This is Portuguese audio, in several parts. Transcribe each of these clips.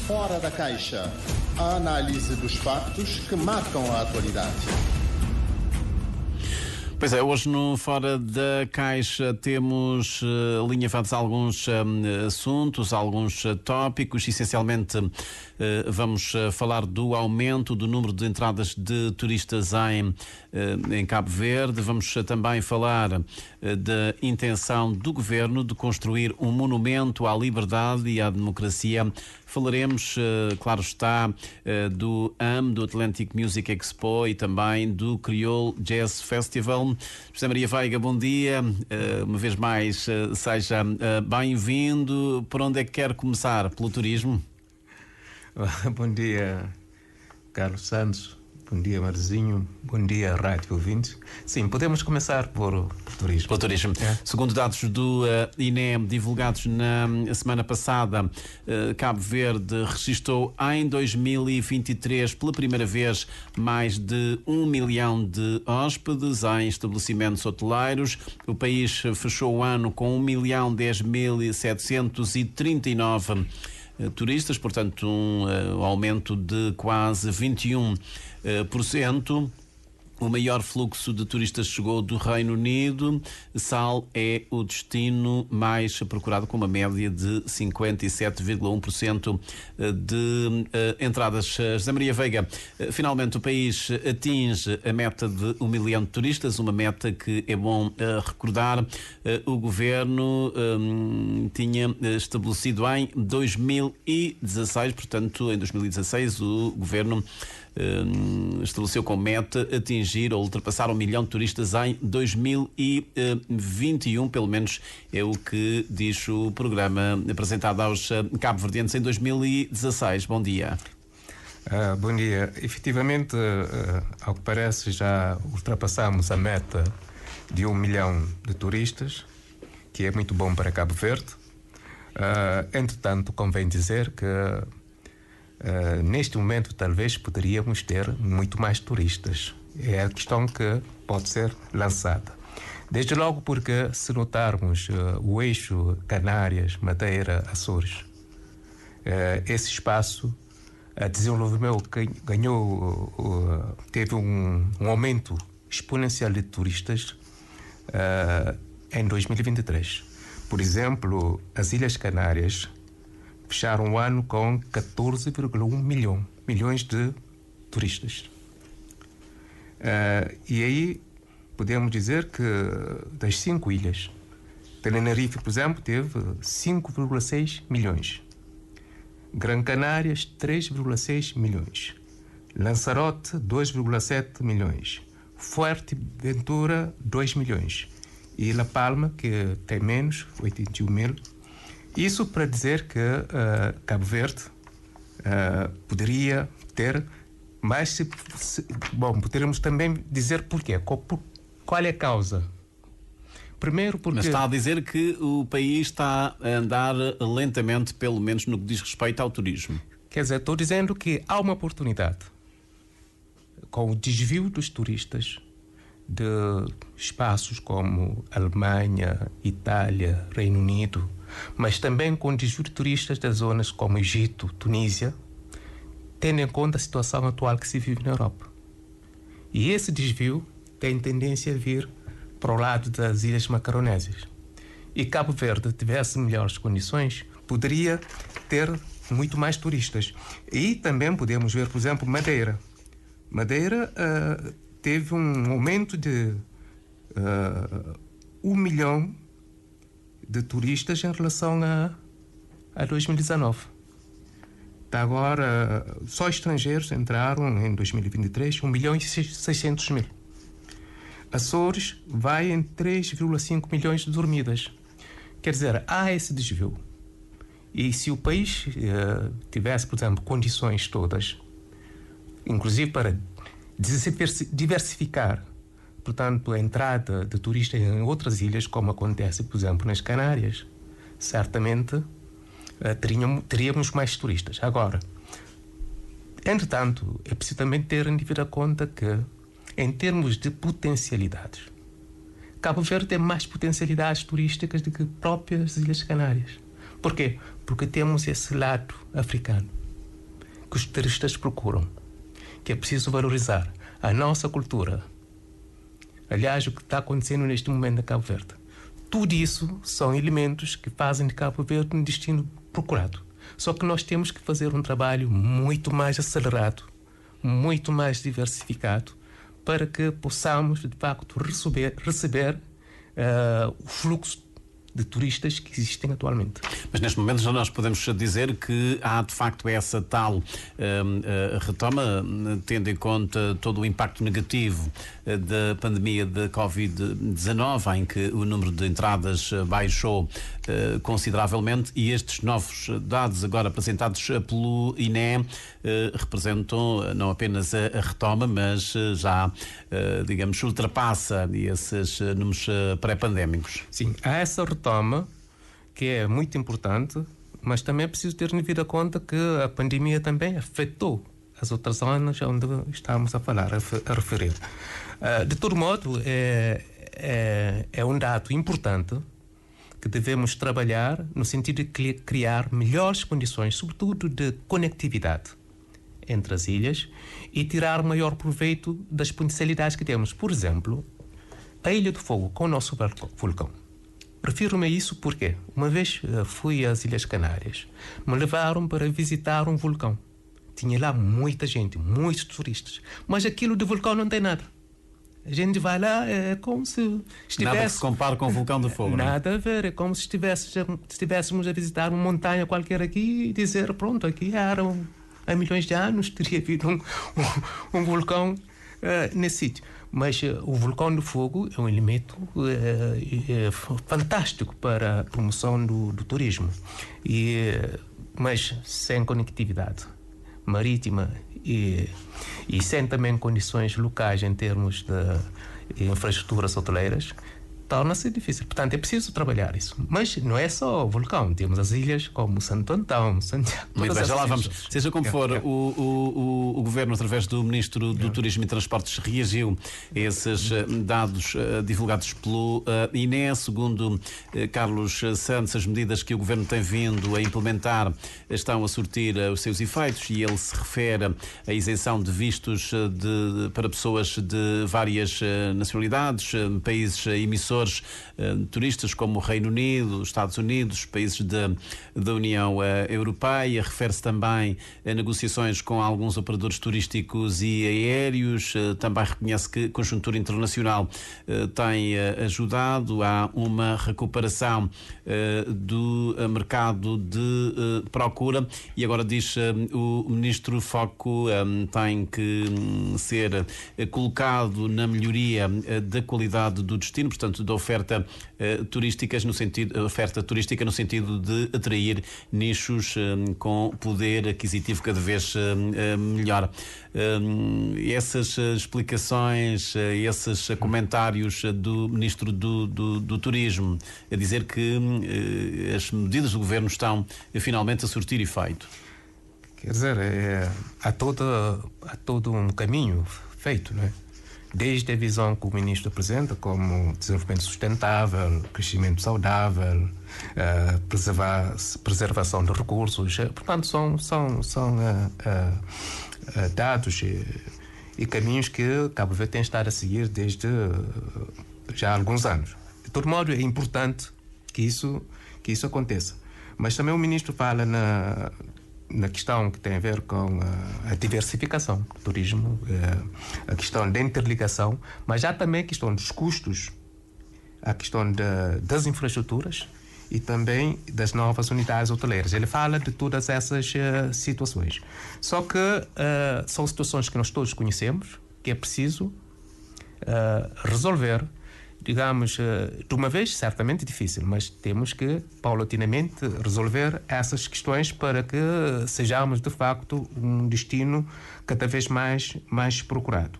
Fora da Caixa. A análise dos factos que marcam a atualidade. Pois é, hoje no Fora da Caixa temos alinhavados alguns assuntos, alguns tópicos. Essencialmente vamos falar do aumento do número de entradas de turistas em Cabo Verde. Vamos também falar da intenção do governo de construir um monumento à liberdade e à democracia. Falaremos, claro está, do do Atlantic Music Expo e também do Creole Jazz Festival. José Maria Veiga, bom dia. Uma vez mais, seja bem-vindo. Por onde é que quer começar? Pelo turismo? Bom dia, Carlos Santos. Bom dia, Marzinho. Bom dia, rádio ouvintes. Sim, podemos começar por turismo. Pelo turismo. É. Segundo dados do INE divulgados na semana passada, Cabo Verde registrou em 2023 pela primeira vez mais de 1 milhão de hóspedes em estabelecimentos hoteleiros. O país fechou o ano com 1.010.739 turistas, portanto um aumento de quase 21%. O maior fluxo de turistas chegou do Reino Unido. Sal é o destino mais procurado, com uma média de 57,1% de entradas. José Maria Veiga, finalmente o país atinge a meta de 1 milhão de turistas, uma meta que é bom recordar. O governo tinha estabelecido em 2016, portanto em 2016 o governo estabeleceu como meta atingir ou ultrapassar 1 milhão de turistas em 2021, pelo menos é o que diz o programa apresentado aos cabo-verdianos em 2016. Bom dia. Bom dia. Efetivamente, ao que parece, já ultrapassamos a meta de 1 milhão de turistas, que é muito bom para Cabo Verde. Entretanto, convém dizer que neste momento talvez poderíamos ter muito mais turistas. É a questão que pode ser lançada. Desde logo porque, se notarmos o eixo Canárias, Madeira, Açores, esse espaço desenvolveu, teve um aumento exponencial de turistas em 2023. Por exemplo, as Ilhas Canárias fecharam o ano com 14,1 milhões de turistas. E aí podemos dizer que das 5 ilhas, Tenerife, por exemplo, teve 5,6 milhões. Gran Canárias, 3,6 milhões. Lanzarote, 2,7 milhões. Fuerteventura, 2 milhões. E La Palma, que tem menos, 81 mil. Isso para dizer que Cabo Verde poderia ter mais... Bom, poderíamos também dizer porquê. Qual é a causa? Primeiro porque... Mas está a dizer que o país está a andar lentamente, pelo menos no que diz respeito ao turismo. Quer dizer, estou dizendo que há uma oportunidade. Com o desvio dos turistas de espaços como Alemanha, Itália, Reino Unido, mas também com o desvio de turistas das zonas como Egito, Tunísia, tendo em conta a situação atual que se vive na Europa. E esse desvio tem tendência a vir para o lado das Ilhas Macaronésias. E Cabo Verde, tivesse melhores condições, poderia ter muito mais turistas. E também podemos ver, por exemplo, Madeira. Madeira teve um aumento de 1 milhão de turistas em relação a 2019. Até agora, só estrangeiros entraram em 2023, 1 milhão e 600 mil. Açores vai em 3,5 milhões de dormidas. Quer dizer, há esse desvio. E se o país tivesse, por exemplo, condições todas, inclusive para diversificar, portanto, a entrada de turistas em outras ilhas, como acontece, por exemplo, nas Canárias, certamente teríamos mais turistas. Agora, entretanto, é preciso também ter em devida conta que, em termos de potencialidades, Cabo Verde tem mais potencialidades turísticas do que próprias Ilhas Canárias. Por quê? Porque temos esse lado africano. que os turistas procuram, que é preciso valorizar a nossa cultura. Aliás, o que está acontecendo neste momento na Cabo Verde. Tudo isso são elementos que fazem de Cabo Verde um destino procurado. Só que nós temos que fazer um trabalho muito mais acelerado, muito mais diversificado, para que possamos, de facto, receber o fluxo de turistas que existem atualmente. Mas neste momento já nós podemos dizer que há de facto essa tal retoma, tendo em conta todo o impacto negativo da pandemia de Covid-19, em que o número de entradas baixou consideravelmente, e estes novos dados agora apresentados pelo INE representam não apenas a retoma, mas já, digamos, ultrapassa esses números pré-pandémicos. Sim, há essa retoma que é muito importante, mas também é preciso ter em vida conta que a pandemia também afetou as outras zonas onde estamos a falar, a referir. De todo modo, é um dado importante que devemos trabalhar no sentido de criar melhores condições, sobretudo de conectividade entre as ilhas, e tirar maior proveito das potencialidades que temos. Por exemplo, a Ilha do Fogo com o nosso vulcão. Refiro-me a isso porque uma vez fui às Ilhas Canárias, me levaram para visitar um vulcão. Tinha lá muita gente, muitos turistas, mas aquilo de vulcão não tem nada. A gente vai lá, é como se estivesse... Nada que se compare com o vulcão do Fogo. Nada a ver, é como se estivéssemos a visitar uma montanha qualquer aqui e dizer, pronto, aqui há milhões de anos teria havido um vulcão nesse sítio. Mas o vulcão do Fogo é um elemento fantástico para a promoção do turismo, mas sem conectividade marítima e sem também condições locais em termos de infraestruturas hoteleiras, torna-se difícil. Portanto, é preciso trabalhar isso. Mas não é só o vulcão. Temos as ilhas como Santo Antão, Santiago. Muito bem, já lá vamos. Ilhas. Seja como for, o Governo, através do Ministro do Turismo e Transportes, reagiu a esses dados divulgados pelo INE. Segundo Carlos Santos, as medidas que o Governo tem vindo a implementar estão a surtir os seus efeitos, e ele se refere à isenção de vistos para pessoas de várias nacionalidades, países emissores turistas como o Reino Unido, os Estados Unidos, países da União Europeia. Refere-se também a negociações com alguns operadores turísticos e aéreos. Também reconhece que a conjuntura internacional tem ajudado. Há uma recuperação do mercado de procura, e agora diz o Ministro, o foco tem que ser colocado na melhoria da qualidade do destino, portanto da oferta turística no sentido de atrair nichos com poder aquisitivo cada vez melhor. Essas explicações, esses comentários do Ministro do Turismo a dizer que as medidas do Governo estão finalmente a surtir efeito. Quer dizer, há todo um caminho feito, não é? Desde a visão que o Ministro apresenta, como desenvolvimento sustentável, crescimento saudável, preservação de recursos. Portanto, são dados e caminhos que Cabo Verde tem estado a seguir desde já há alguns anos. De todo modo, é importante que isso aconteça. Mas também o Ministro fala na questão que tem a ver com a diversificação do turismo, a questão da interligação, mas há também a questão dos custos, a questão das infraestruturas e também das novas unidades hoteleiras. Ele fala de todas essas situações. Só que são situações que nós todos conhecemos, que é preciso resolver, digamos, de uma vez, certamente difícil, mas temos que, paulatinamente, resolver essas questões para que sejamos, de facto, um destino cada vez mais procurado.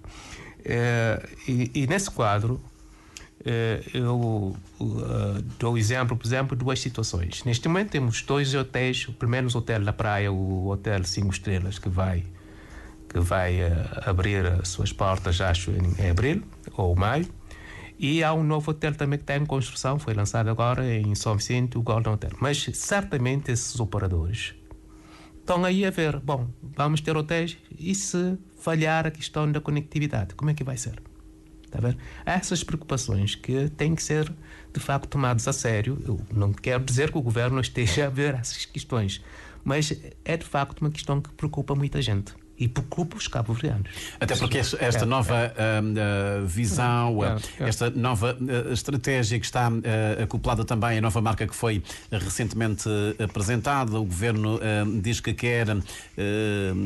E nesse quadro, eu dou o exemplo, por exemplo, de duas situações. Neste momento temos 2 hotéis, pelo menos o Hotel da Praia, o Hotel 5 Estrelas, que vai abrir as suas portas, acho, em abril ou maio. E há um novo hotel também que está em construção, foi lançado agora em São Vicente, o Golden Hotel. Mas certamente esses operadores estão aí a ver, bom, vamos ter hotéis e se falhar a questão da conectividade, como é que vai ser? Está a ver? Há essas preocupações que têm que ser, de facto, tomadas a sério. Eu não quero dizer que o governo esteja a ver essas questões, mas é, de facto, uma questão que preocupa muita gente. E preocupa os cabo-verdianos. Até porque esta nova visão, esta nova estratégia que está acoplada também à nova marca que foi recentemente apresentada, o Governo diz que quer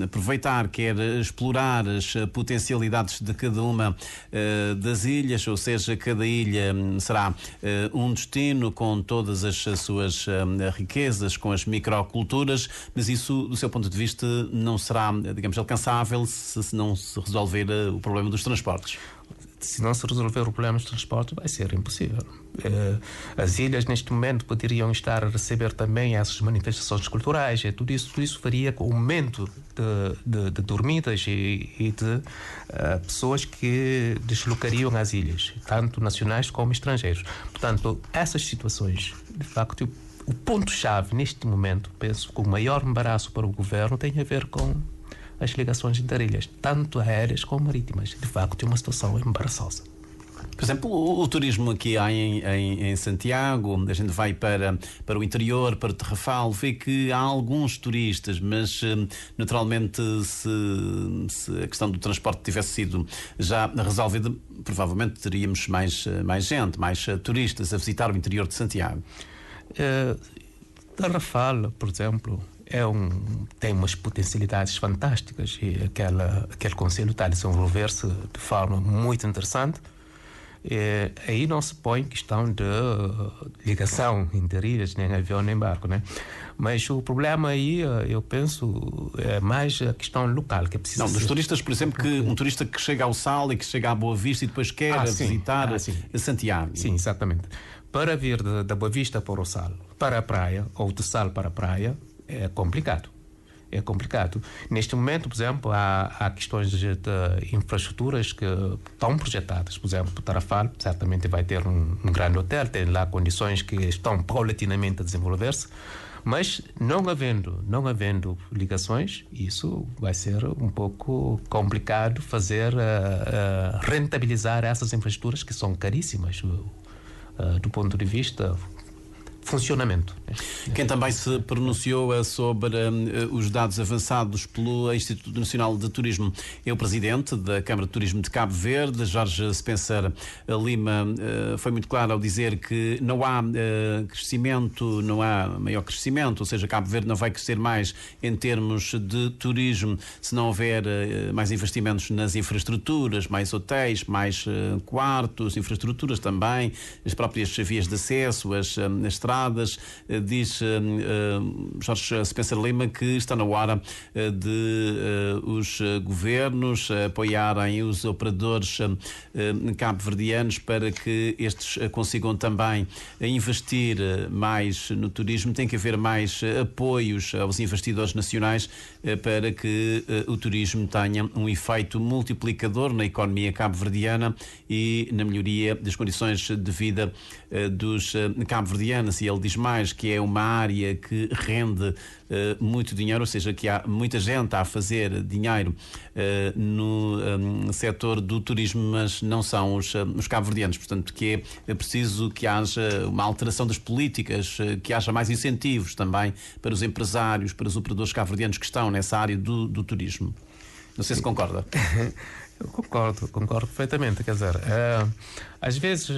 aproveitar, quer explorar as potencialidades de cada uma das ilhas, ou seja, cada ilha será um destino com todas as suas riquezas, com as microculturas, mas isso, do seu ponto de vista, não será, digamos, alcançável se não se resolver o problema dos transportes. Se não se resolver o problema dos transportes, vai ser impossível. As ilhas, neste momento, poderiam estar a receber também essas manifestações culturais. Tudo isso faria com o aumento de dormidas e de pessoas que deslocariam as ilhas, tanto nacionais como estrangeiros. Portanto, essas situações, de facto, o ponto-chave neste momento, penso que o maior embaraço para o governo tem a ver com as ligações interilhas, tanto aéreas como marítimas. De facto, é uma situação embaraçosa. Por exemplo, o turismo aqui em Santiago, a gente vai para o interior, para o Tarrafal, vê que há alguns turistas, mas naturalmente se a questão do transporte tivesse sido já resolvida, provavelmente teríamos mais gente, mais turistas a visitar o interior de Santiago. Tarrafal, por exemplo, tem umas potencialidades fantásticas e aquele concelho está a desenvolver-se de forma muito interessante. Aí não se põe questão de ligação interilhas, nem avião nem barco, né? Mas o problema aí, eu penso, é mais a questão local, que é preciso... Não, dos turistas, por exemplo, que um turista que chega ao Sal e que chega à Boa Vista e depois quer visitar Santiago. Sim, exatamente. Para vir da Boa Vista para o Sal, para a praia, ou do Sal para a praia, é complicado. É complicado. Neste momento, por exemplo, há questões de infraestruturas que estão projetadas. Por exemplo, o Tarrafal certamente vai ter um grande hotel, tem lá condições que estão paulatinamente a desenvolver-se, mas não havendo ligações, isso vai ser um pouco complicado fazer rentabilizar essas infraestruturas que são caríssimas do ponto de vista funcionamento. Quem também se pronunciou sobre os dados avançados pelo Instituto Nacional de Turismo é o presidente da Câmara de Turismo de Cabo Verde, Jorge Spencer Lima. Foi muito claro ao dizer que não há crescimento, não há maior crescimento, ou seja, Cabo Verde não vai crescer mais em termos de turismo se não houver mais investimentos nas infraestruturas, mais hotéis, mais quartos, infraestruturas também, as próprias vias de acesso, as estradas. Diz Jorge Spencer Lima que está na hora de os governos apoiarem os operadores cabo-verdianos para que estes consigam também investir mais no turismo. Tem que haver mais apoios aos investidores nacionais para que o turismo tenha um efeito multiplicador na economia cabo-verdiana e na melhoria das condições de vida dos cabo-verdianos. E ele diz mais que é uma área que rende muito dinheiro, ou seja, que há muita gente a fazer dinheiro no setor do turismo, mas não são os cabo-verdianos. Portanto, que é preciso que haja uma alteração das políticas, que haja mais incentivos também para os empresários, para os operadores cabo-verdianos que estão nessa área do turismo. Não sei se concorda. Eu concordo perfeitamente. Quer dizer, às vezes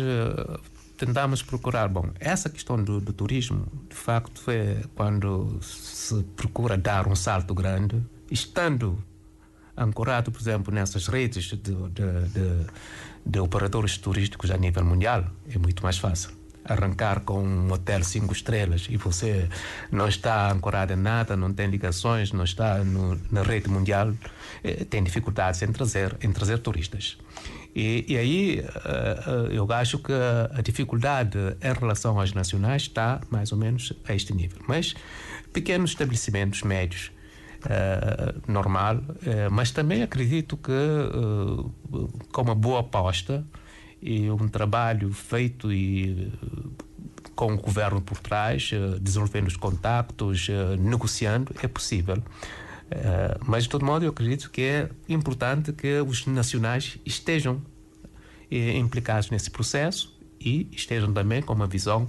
tentamos procurar, essa questão do turismo, de facto, é quando se procura dar um salto grande, estando ancorado, por exemplo, nessas redes de operadores turísticos a nível mundial, é muito mais fácil. Arrancar com um hotel 5 estrelas e você não está ancorado em nada, não tem ligações, não está na rede mundial, tem dificuldades em trazer turistas. E aí eu acho que a dificuldade em relação às nacionais está mais ou menos a este nível. Mas pequenos estabelecimentos médios, normal, mas também acredito que com uma boa aposta e um trabalho feito e com o governo por trás, desenvolvendo os contactos, negociando, é possível. Mas, de todo modo, eu acredito que é importante que os nacionais estejam implicados nesse processo e estejam também com uma visão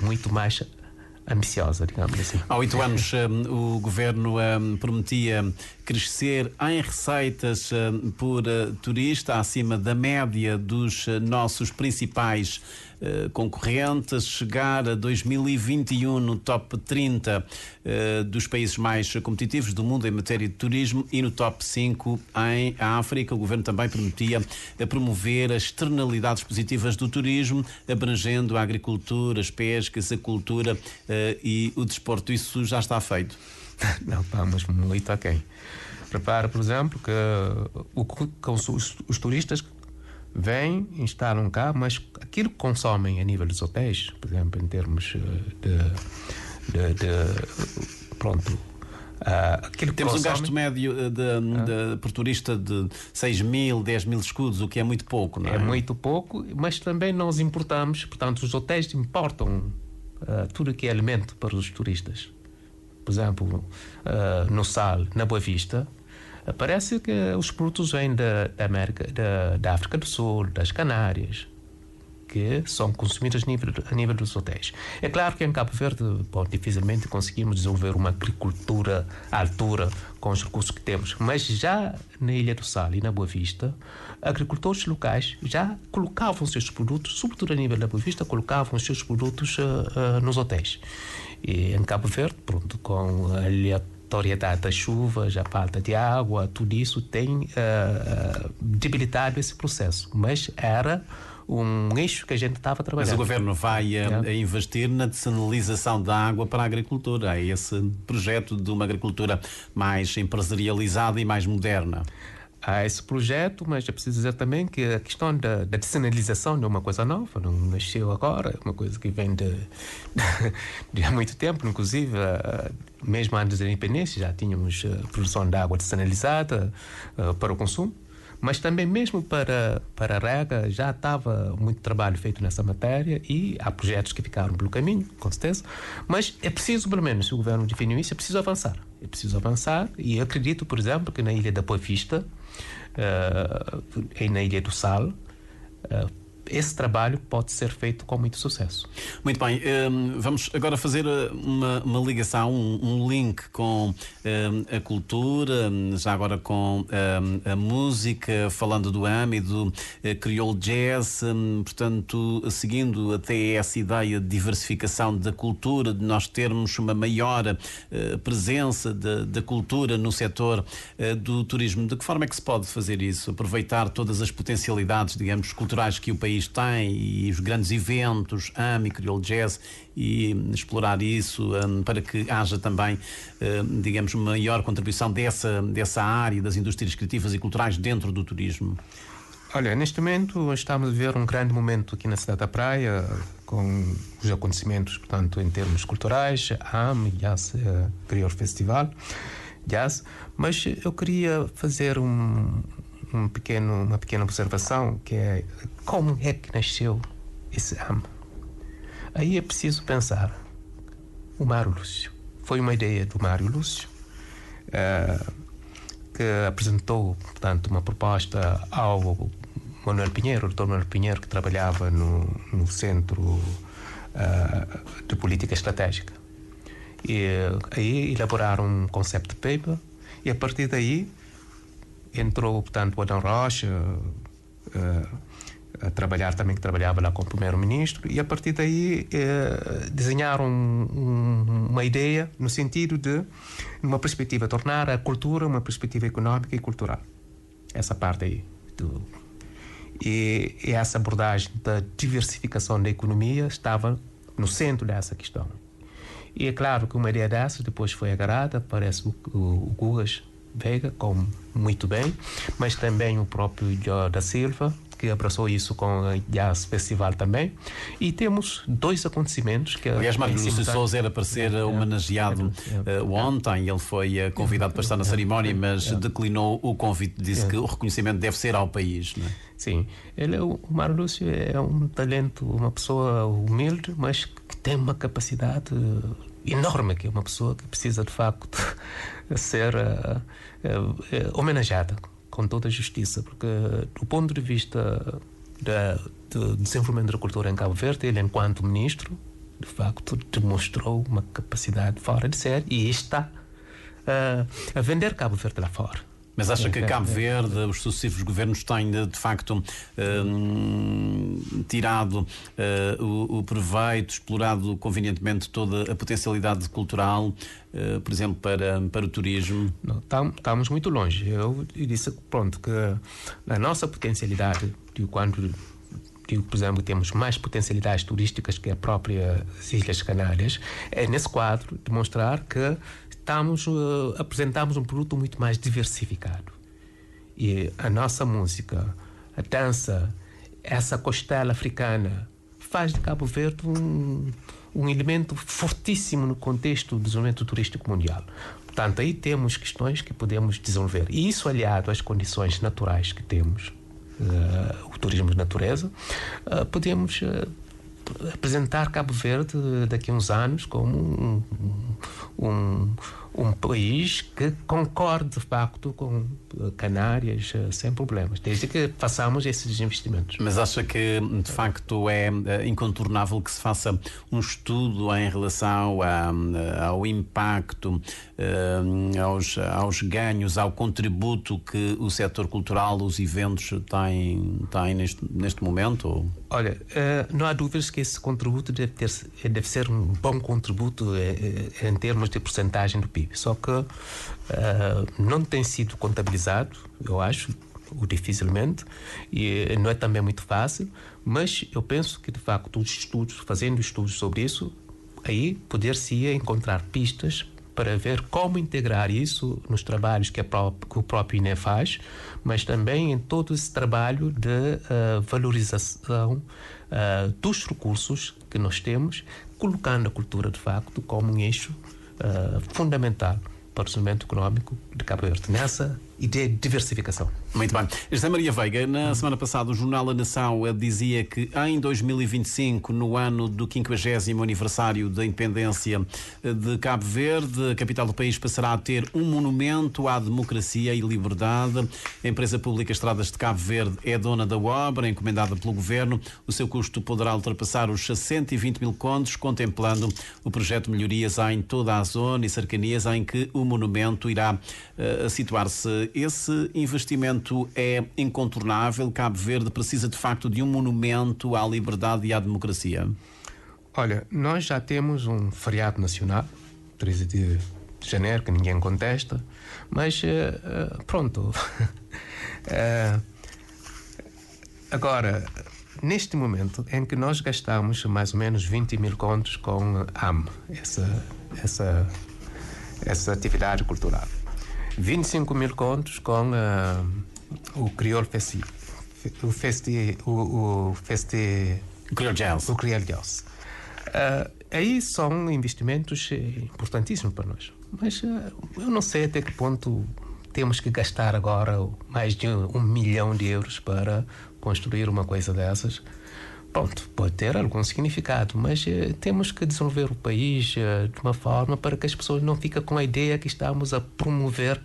muito mais ambiciosa, digamos assim. Há 8 anos o governo prometia crescer em receitas por turista acima da média dos nossos principais concorrentes, chegar a 2021 no top 30 dos países mais competitivos do mundo em matéria de turismo e no top 5 em África. O governo também prometia promover as externalidades positivas do turismo, abrangendo a agricultura, as pescas, a cultura e o desporto. Isso já está feito? Não, vamos muito aquém. Repara, por exemplo, que os turistas vêm, instalam cá, mas aquilo que consomem a nível dos hotéis, por exemplo, em termos pronto, aquilo que temos consomem, um gasto médio por turista de 6 mil, 10 mil escudos, o que é muito pouco, não é? É muito pouco, mas também nós importamos, portanto, os hotéis importam tudo o que é alimento para os turistas. Por exemplo, no Sal, na Boa Vista, parece que os produtos vêm da África do Sul, das Canárias, que são consumidos a nível dos hotéis. É claro que em Cabo Verde, dificilmente conseguimos desenvolver uma agricultura à altura com os recursos que temos, mas já na Ilha do Sal e na Boa Vista, agricultores locais já colocavam os seus produtos, sobretudo a nível da Boa Vista, colocavam os seus produtos nos hotéis. E em Cabo Verde, pronto, com a aleatoriedade das chuvas, a falta de água, tudo isso tem debilitado esse processo. Mas era um eixo que a gente estava trabalhando. Mas o governo vai a investir na dessalinização da água para a agricultura. É esse projeto de uma agricultura mais empresarializada e mais moderna. Há esse projeto, mas é preciso dizer também que a questão da dessalinização não é uma coisa nova, não nasceu agora, é uma coisa que vem de há muito tempo, inclusive mesmo antes da independência já tínhamos produção de água dessalinizada para o consumo, mas também mesmo para a rega já estava muito trabalho feito nessa matéria e há projetos que ficaram pelo caminho, com certeza, mas é preciso, pelo menos, se o governo definiu isso, é preciso avançar. É preciso avançar e eu acredito, por exemplo, que na Ilha da Boa Vista e na Ilha do Sal, esse trabalho pode ser feito com muito sucesso. Muito bem, vamos agora fazer uma ligação, um link com a cultura, já agora com a música, falando do AME e do Creole Jazz, portanto, seguindo até essa ideia de diversificação da cultura, de nós termos uma maior presença da cultura no setor do turismo. De que forma é que se pode fazer isso? Aproveitar todas as potencialidades, digamos, culturais que o país tem e os grandes eventos, AME, Creole Jazz, e explorar isso para que haja também, digamos, maior contribuição dessa área das indústrias criativas e culturais dentro do turismo? Olha, neste momento estamos a ver um grande momento aqui na cidade da Praia, com os acontecimentos, portanto, em termos culturais, AME, Jazz, Creole Festival, Jazz, mas eu queria fazer uma pequena observação, que é como é que nasceu esse AME. Aí é preciso pensar. O Mário Lúcio. Foi uma ideia do Mário Lúcio, que apresentou, portanto, uma proposta ao Manuel Pinheiro, o Dr. Manuel Pinheiro, que trabalhava no Centro de Política Estratégica. E aí elaboraram um concept paper e a partir daí entrou, portanto, o Adão Rocha a trabalhar também, que trabalhava lá com o primeiro-ministro, e a partir daí desenharam uma ideia no sentido de, numa perspectiva, tornar a cultura uma perspectiva económica e cultural. Essa parte aí. E essa abordagem da diversificação da economia estava no centro dessa questão. E é claro que uma ideia dessa depois foi agarrada, parece o Gugas Veiga, como muito bem, mas também o próprio João da Silva, que abraçou isso com o Jazz Festival também. E temos 2 acontecimentos que... Aliás, Marcos Lúcio Souza era para ser homenageado ontem. Ele foi convidado para estar na cerimónia, mas declinou o convite. Disse que o reconhecimento deve ser ao país, não é? Sim, o Mário Lúcio é um talento, uma pessoa humilde, mas que tem uma capacidade enorme, que é uma pessoa que precisa de facto ser homenageada com toda a justiça, porque do ponto de vista do desenvolvimento da cultura em Cabo Verde, ele, enquanto ministro, de facto demonstrou uma capacidade fora de série e está a vender Cabo Verde lá fora. Mas acha que Cabo Verde, os sucessivos governos têm de facto tirado o proveito, explorado convenientemente toda a potencialidade cultural, por exemplo, para o turismo? Não, estamos muito longe. Eu disse, pronto, que a nossa potencialidade, por exemplo, temos mais potencialidades turísticas que a própria Ilhas Canárias, é nesse quadro demonstrar que apresentamos um produto muito mais diversificado. E a nossa música, a dança, essa costela africana, faz de Cabo Verde um elemento fortíssimo no contexto do desenvolvimento turístico mundial. Portanto, aí temos questões que podemos desenvolver. E isso aliado às condições naturais que temos, o turismo de natureza, podemos apresentar Cabo Verde daqui a uns anos como um país que concorde de facto com Canárias sem problemas, desde que façamos esses investimentos. Mas acha que de facto é incontornável que se faça um estudo em relação ao impacto, aos ganhos, ao contributo que o setor cultural, os eventos têm neste momento? Olha, não há dúvidas que esse contributo deve ser um bom contributo em termos de porcentagem do PIB. Só que não tem sido contabilizado, eu acho, ou dificilmente, e não é também muito fácil, mas eu penso que, de facto, fazendo estudos sobre isso, aí poder-se encontrar pistas para ver como integrar isso nos trabalhos que o próprio INE faz, mas também em todo esse trabalho de valorização dos recursos que nós temos, colocando a cultura, de facto, como um eixo fundamental para o desenvolvimento económico de Cabo Verde, nessa ideia de diversificação. Muito bem. José Maria Veiga, na semana passada o jornal A Nação dizia que em 2025, no ano do 50º aniversário da independência de Cabo Verde, a capital do país passará a ter um monumento à democracia e liberdade. A empresa pública Estradas de Cabo Verde é dona da obra, encomendada pelo governo. O seu custo poderá ultrapassar os 120 mil contos, contemplando o projeto de melhorias em toda a zona e cercanias em que o monumento irá situar-se. Esse investimento é incontornável. Cabo Verde precisa de facto de um monumento à liberdade e à democracia. Olha, nós já temos um feriado nacional, 13 de janeiro, que ninguém contesta, mas pronto. Agora, neste momento em que nós gastamos mais ou menos 20 mil contos com a AM, essa atividade cultural, 25 mil contos com o Crioulo Festival, o Crioulo Jazz. O Crioulo Jazz. Aí são investimentos importantíssimos para nós. Mas eu não sei até que ponto temos que gastar agora mais de 1 milhão de euros para construir uma coisa dessas. Pronto, pode ter algum significado, mas temos que desenvolver o país de uma forma para que as pessoas não fiquem com a ideia que estamos a promover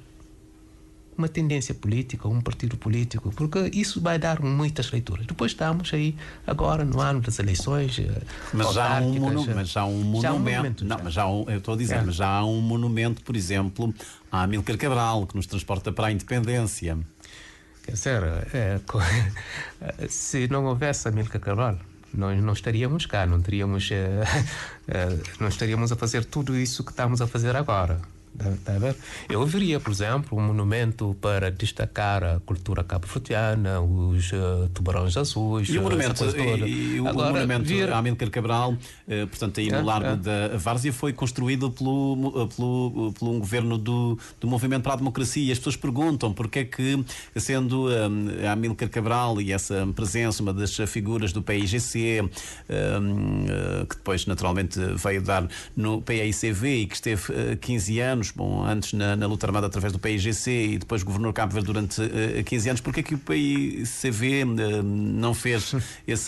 uma tendência política, um partido político, porque isso vai dar muitas leituras. Depois estamos aí agora no ano das eleições. Mas já há um monumento. Eu estou a dizer, mas já há um monumento, por exemplo, a Amílcar Cabral, que nos transporta para a independência. Quer dizer, se não houvesse Amílcar Cabral, nós não estaríamos cá, não estaríamos a fazer tudo isso que estamos a fazer agora. Tá a ver? Eu veria, por exemplo, um monumento para destacar a cultura cabo-verdiana, os tubarões azuis. E o monumento, o monumento a Amílcar Cabral, portanto, aí no Largo da Várzea, foi construído pelo um governo do Movimento para a Democracia. E as pessoas perguntam porque é que, sendo a Amílcar Cabral e essa presença, uma das figuras do PAIGC, que depois naturalmente veio dar no PAICV e que esteve 15 anos, antes na luta armada através do PAIGC e depois governou Cabo Verde durante 15 anos, porque é que o PAICV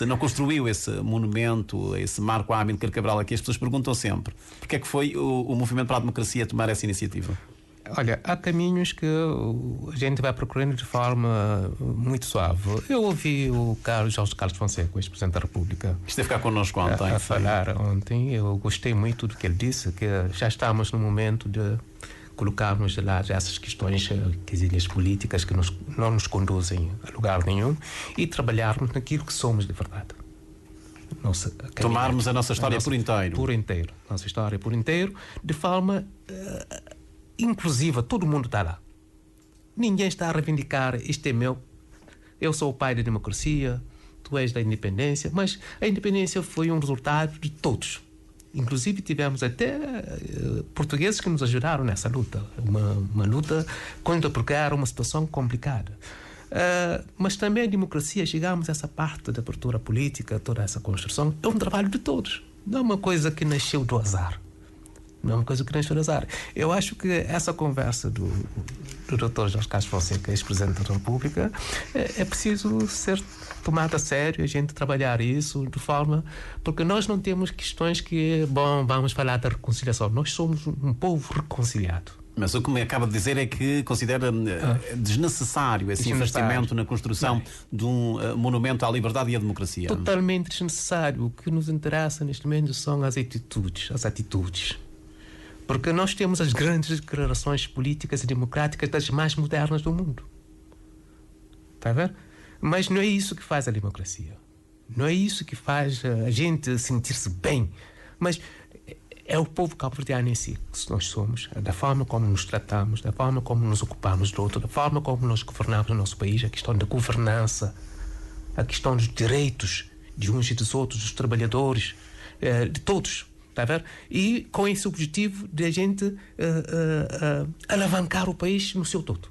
não construiu esse monumento, esse marco a Amílcar Cabral? Aqui as pessoas perguntam sempre porque é que foi o Movimento para a Democracia a tomar essa iniciativa. Olha, há caminhos que a gente vai procurando de forma muito suave. Eu ouvi o Jorge Carlos Fonseca, o ex-presidente da República, esteve cá connosco ontem, a falar ontem. Eu gostei muito do que ele disse, que já estamos no momento de colocarmos de lado essas questões, quesilhas políticas que não nos conduzem a lugar nenhum e trabalharmos naquilo que somos de verdade. Tomarmos a nossa história por inteiro. Nossa história por inteiro, de forma inclusiva. Todo mundo está lá. Ninguém está a reivindicar: isto é meu, eu sou o pai da democracia, tu és da independência. Mas a independência foi um resultado de todos. Inclusive tivemos até portugueses que nos ajudaram nessa luta. Uma luta contra, porque era uma situação complicada. Mas também a democracia, chegamos a essa parte da abertura política, toda essa construção, é um trabalho de todos. Não é uma coisa que nasceu do azar. Não é uma coisa que nasceu do azar. Eu acho que essa conversa do Dr. Jorge Carlos Fonseca, ex-presidente da República, é preciso ser tomada a sério, a gente trabalhar isso de forma... Porque nós não temos questões que, vamos falar da reconciliação. Nós somos um povo reconciliado. Mas o que me acaba de dizer é que considera desnecessário esse investimento na construção de um monumento à liberdade e à democracia. Totalmente desnecessário. O que nos interessa neste momento são as atitudes. Porque nós temos as grandes declarações políticas e democráticas das mais modernas do mundo. Está a ver? Mas não é isso que faz a democracia. Não é isso que faz a gente sentir-se bem. Mas é o povo cabo-verdiano em si que nós somos, da forma como nos tratamos, da forma como nos ocupamos do outro, da forma como nós governamos o nosso país, a questão da governança, a questão dos direitos de uns e dos outros, dos trabalhadores, de todos. Está a ver? E com esse objetivo de a gente alavancar o país no seu todo.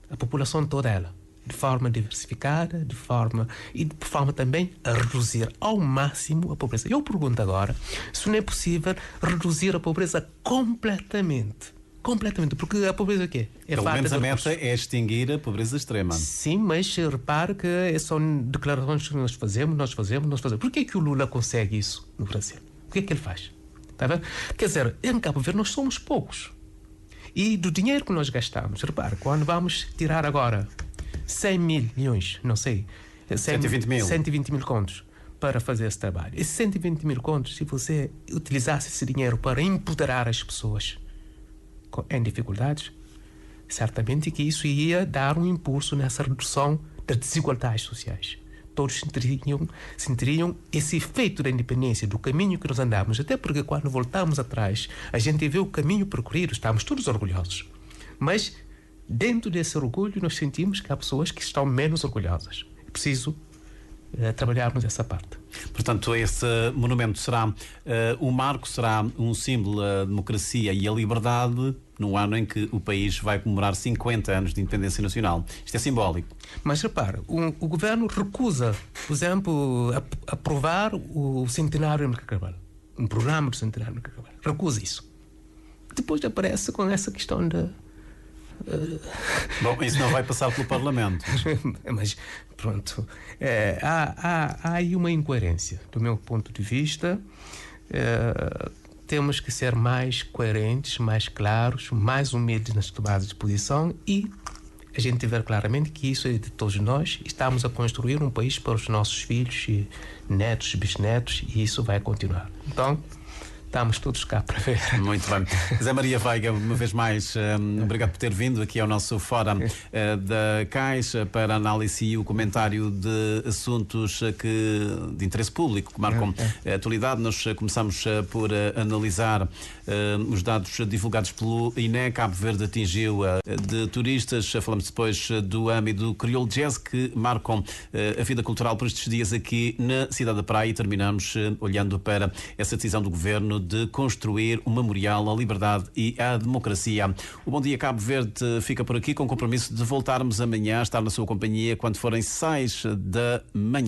A população toda ela. De forma diversificada, de forma também a reduzir ao máximo a pobreza. Eu pergunto agora se não é possível reduzir a pobreza completamente. Completamente. Porque a pobreza o quê? Pelo menos a meta é extinguir a pobreza extrema. Sim, mas repare que são declarações que nós fazemos. Por que o Lula consegue isso no Brasil? O que é que ele faz? Tá vendo? Quer dizer, em Cabo Verde nós somos poucos. E do dinheiro que nós gastamos, repare, quando vamos tirar agora 100 mil milhões, não sei, 120 mil contos para fazer esse trabalho. Esses 120 mil contos, se você utilizasse esse dinheiro para empoderar as pessoas em dificuldades, certamente que isso ia dar um impulso nessa redução das desigualdades sociais. Todos sentiriam esse efeito da independência, do caminho que nós andamos. Até porque quando voltamos atrás, a gente vê o caminho percorrido, estamos todos orgulhosos. Mas dentro desse orgulho nós sentimos que há pessoas que estão menos orgulhosas. É preciso trabalharmos essa parte. Portanto, esse monumento será um marco, será um símbolo da democracia e a liberdade no ano em que o país vai comemorar 50 anos de independência nacional. Isto é simbólico. Mas repara, o governo recusa, por exemplo, aprovar o centenário de Amílcar Cabral, um programa do centenário de Amílcar Cabral. Recusa isso. Depois aparece com essa questão da... Bom, isso não vai passar pelo Parlamento. Mas, pronto, há aí uma incoerência. Do meu ponto de vista, temos que ser mais coerentes, mais claros, mais humildes nas tomadas de posição e a gente ver claramente que isso é de todos nós. Estamos a construir um país para os nossos filhos, e netos, bisnetos, e isso vai continuar. Então, estamos todos cá para ver. Muito bem. Zé Maria Veiga, uma vez mais, obrigado por ter vindo aqui ao nosso fórum da Caixa para análise e o comentário de assuntos de interesse público que marcam a atualidade. Nós começamos por analisar os dados divulgados pelo INE. Cabo Verde atingiu de turistas. Falamos depois do AME e do Crioulo Jazz, que marcam a vida cultural por estes dias aqui na cidade da Praia, e terminamos olhando para essa decisão do Governo de construir um memorial à liberdade e à democracia. O Bom Dia Cabo Verde fica por aqui, com o compromisso de voltarmos amanhã a estar na sua companhia quando forem 6 da manhã.